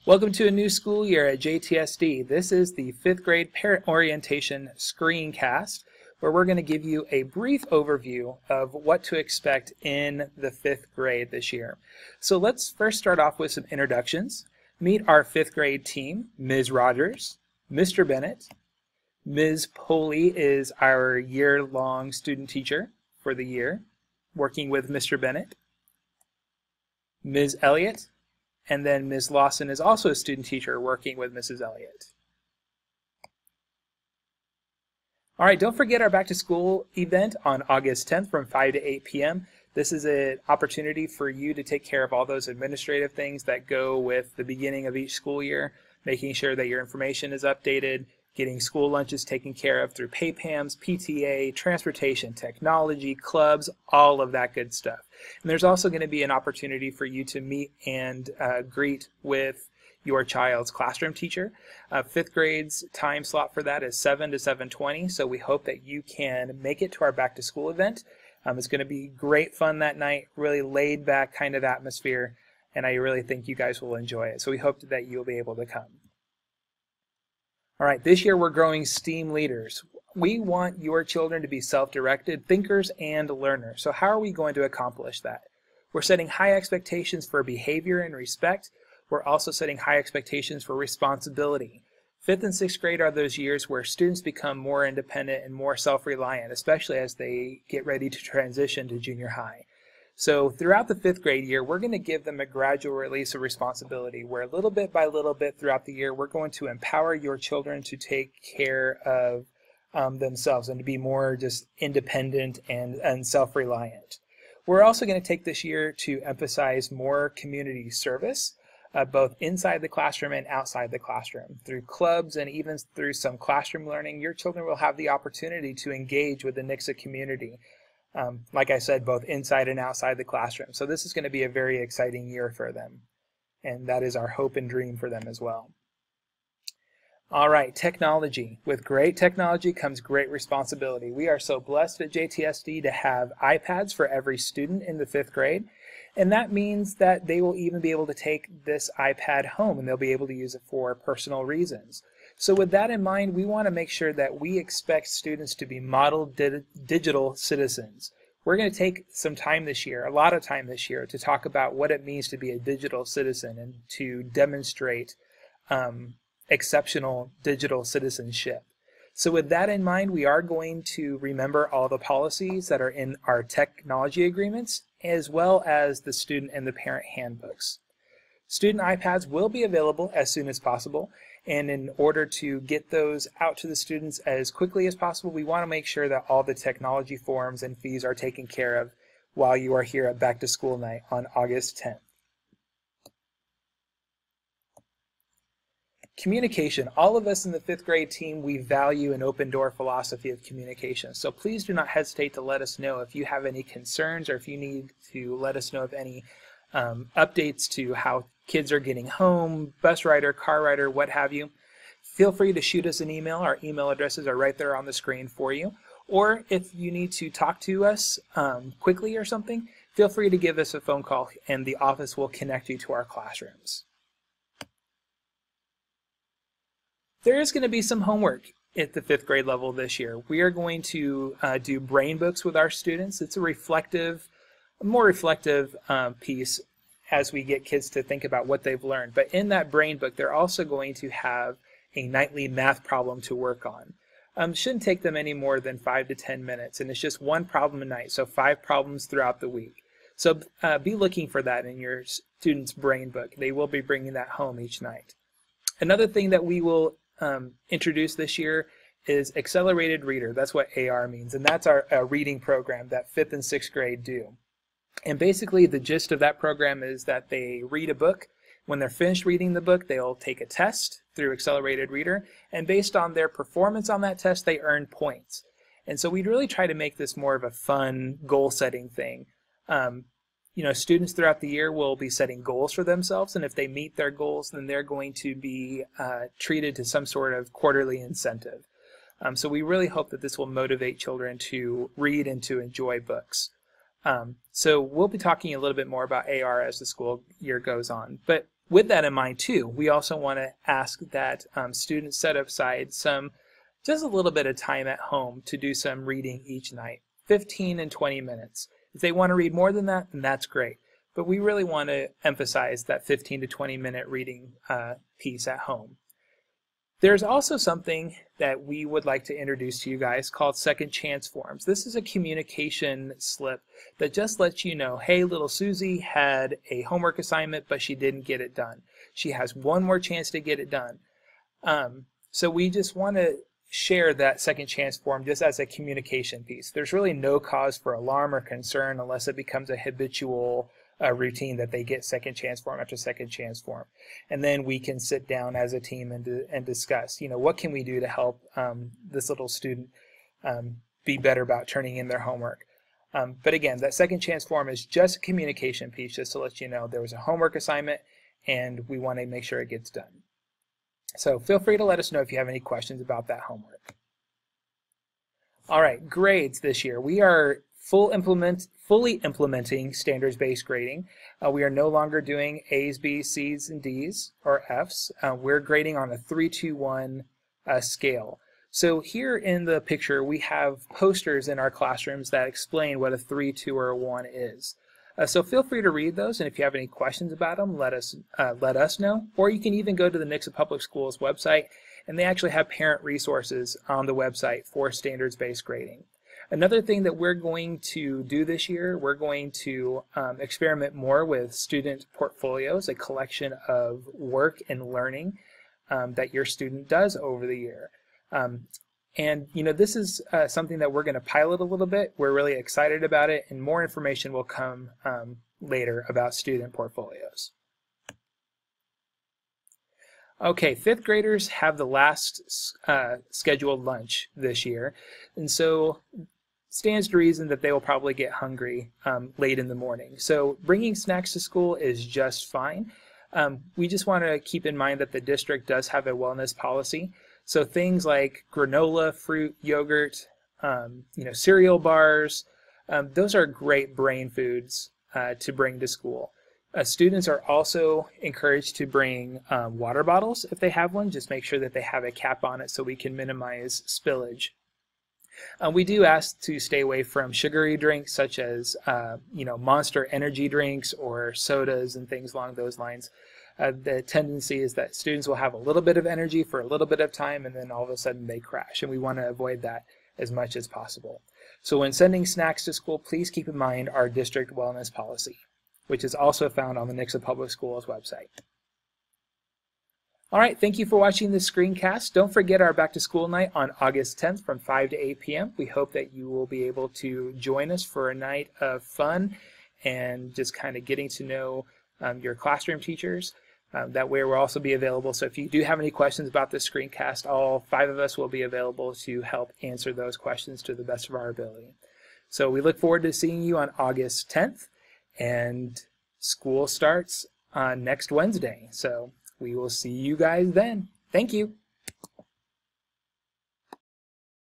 Welcome to a new school year at JTSD. This is the 5th grade parent orientation screencast, where we're going to give you a brief overview of what to expect in the 5th grade this year. So let's first start off with some introductions. Meet our 5th grade team, Ms. Rogers, Mr. Bennett. Ms. Poley is our year-long student teacher for the year, working with Mr. Bennett. Ms. Elliott. And then Ms. Lawson is also a student teacher working with Mrs. Elliott. All right, don't forget our back to school event on August 10th from 5 to 8 p.m. This is an opportunity for you to take care of all those administrative things that go with the beginning of each school year, making sure that your information is updated, getting school lunches taken care of through PayPAMs, PTA, transportation, technology, clubs, all of that good stuff. And there's also going to be an opportunity for you to meet and greet with your child's classroom teacher. 5th grade's time slot for that is 7 to 7:20, so we hope that you can make it to our back to school event. It's going to be great fun that night, really laid back kind of atmosphere, and I really think you guys will enjoy it. So we hope that you'll be able to come. All right, this year we're growing STEAM leaders. We want your children to be self-directed thinkers and learners. So how are we going to accomplish that? We're setting high expectations for behavior and respect. We're also setting high expectations for responsibility. 5th and 6th grade are those years where students become more independent and more self-reliant, especially as they get ready to transition to junior high. So throughout the 5th grade year, we're going to give them a gradual release of responsibility where little bit by little bit throughout the year, we're going to empower your children to take care of themselves and to be more just independent and self-reliant. We're also going to take this year to emphasize more community service, both inside the classroom and outside the classroom. Through clubs and even through some classroom learning, your children will have the opportunity to engage with the Nixa community. Like I said, both inside and outside the classroom. So this is going to be a very exciting year for them. And that is our hope and dream for them as well. All right, technology. With great technology comes great responsibility. We are so blessed at JTSD to have iPads for every student in the 5th grade. And that means that they will even be able to take this iPad home and they'll be able to use it for personal reasons. So with that in mind, we want to make sure that we expect students to be model digital citizens. We're going to take some time this year, a lot of time this year, to talk about what it means to be a digital citizen and to demonstrate exceptional digital citizenship. So with that in mind, we are going to remember all the policies that are in our technology agreements, as well as the student and the parent handbooks. Student iPads will be available as soon as possible, and in order to get those out to the students as quickly as possible, we want to make sure that all the technology forms and fees are taken care of while you are here at Back to School Night on August 10th. Communication. All of us in the 5th grade team, we value an open door philosophy of communication. So please do not hesitate to let us know if you have any concerns or if you need to let us know of any updates to how kids are getting home, bus rider, car rider, what have you. Feel free to shoot us an email. Our email addresses are right there on the screen for you. Or if you need to talk to us quickly or something, feel free to give us a phone call and the office will connect you to our classrooms. There is going to be some homework at the 5th grade level this year. We are going to do brain books with our students. It's a more reflective piece as we get kids to think about what they've learned. But in that brain book, they're also going to have a nightly math problem to work on. Shouldn't take them any more than 5 to 10 minutes, and it's just one problem a night, so 5 problems throughout the week. So be looking for that in your student's brain book. They will be bringing that home each night. Another thing that we will introduce this year is accelerated reader. That's what AR means, and that's our reading program that 5th and 6th grade do. And basically the gist of that program is that they read a book. When they're finished reading the book, they'll take a test through accelerated reader, and based on their performance on that test, they earn points. And so we'd really try to make this more of a fun goal-setting thing. You know, students throughout the year will be setting goals for themselves, and if they meet their goals, then they're going to be treated to some sort of quarterly incentive. So we really hope that this will motivate children to read and to enjoy books. So we'll be talking a little bit more about AR as the school year goes on. But with that in mind too, we also want to ask that students set aside just a little bit of time at home to do some reading each night, 15 and 20 minutes. If they want to read more than that, then that's great. But we really want to emphasize that 15 to 20 minute reading piece at home. There's also something that we would like to introduce to you guys called second chance forms. This is a communication slip that just lets you know, hey, little Susie had a homework assignment, but she didn't get it done. She has one more chance to get it done. So we just want to share that second chance form just as a communication piece. There's really no cause for alarm or concern unless it becomes a habitual routine that they get second chance form after second chance form. And then we can sit down as a team and discuss, what can we do to help this little student be better about turning in their homework. But again, that second chance form is just a communication piece, just to let you know there was a homework assignment and we want to make sure it gets done. So feel free to let us know if you have any questions about that homework. All right, grades this year. We are fully implementing standards-based grading. We are no longer doing A's, B's, C's, and D's, or F's. We're grading on a 3-2-1 scale. So here in the picture, we have posters in our classrooms that explain what a 3, 2, or a 1 is. So feel free to read those, and if you have any questions about them, let us know. Or you can even go to the Nixa Public Schools website, and they actually have parent resources on the website for standards-based grading. Another thing that we're going to do this year, we're going to experiment more with student portfolios, a collection of work and learning that your student does over the year. And this is something that we're going to pilot a little bit. We're really excited about it, and more information will come later about student portfolios. Okay, 5th graders have the last scheduled lunch this year, and so stands to reason that they will probably get hungry late in the morning. So bringing snacks to school is just fine. We just want to keep in mind that the district does have a wellness policy. So things like granola, fruit, yogurt, cereal bars, those are great brain foods to bring to school. Students are also encouraged to bring water bottles if they have one. Just make sure that they have a cap on it so we can minimize spillage. We do ask to stay away from sugary drinks such as Monster energy drinks or sodas and things along those lines. The tendency is that students will have a little bit of energy for a little bit of time and then all of a sudden they crash, and we want to avoid that as much as possible. So when sending snacks to school, please keep in mind our district wellness policy, which is also found on the Nixa Public Schools website. All right, thank you for watching this screencast. Don't forget our back to school night on August 10th from 5 to 8 p.m. We hope that you will be able to join us for a night of fun and just kind of getting to know your classroom teachers. That way we'll also be available. So if you do have any questions about this screencast, all 5 of us will be available to help answer those questions to the best of our ability. So we look forward to seeing you on August 10th, and school starts on next Wednesday. So we will see you guys then. Thank you.